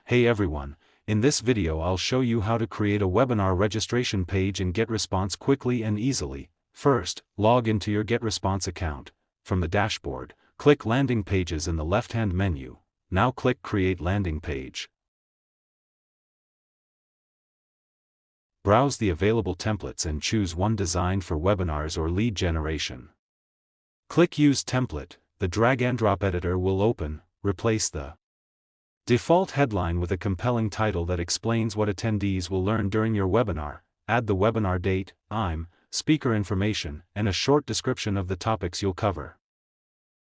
Hey everyone, in this video I'll show you how to create a webinar registration page in GetResponse quickly and easily. First, log into your GetResponse account. From the dashboard, click Landing Pages in the left-hand menu. Now click Create Landing Page. Browse the available templates and choose one designed for webinars or lead generation. Click Use Template. The drag-and-drop editor will open. Replace the default headline with a compelling title that explains what attendees will learn during your webinar. Add the webinar date, time, speaker information, and a short description of the topics you'll cover.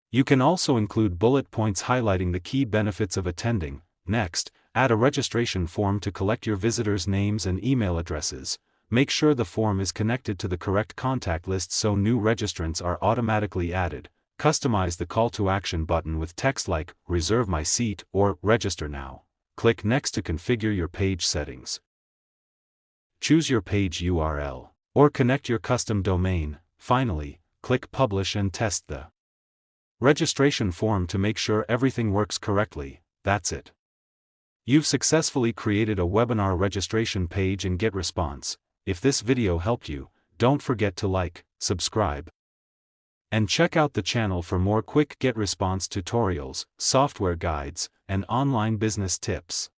You can also include bullet points highlighting the key benefits of attending. Next, add a registration form to collect your visitors' names and email addresses. Make sure the form is connected to the correct contact list so new registrants are automatically added. Customize the call to action button with text like, "Reserve my seat" or "Register now." Click Next to configure your page settings. Choose your page URL, or connect your custom domain. Finally, click Publish and test the registration form to make sure everything works correctly. That's it. You've successfully created a webinar registration page in GetResponse. If this video helped you, don't forget to like, subscribe, and check out the channel for more quick GetResponse tutorials, software guides, and online business tips.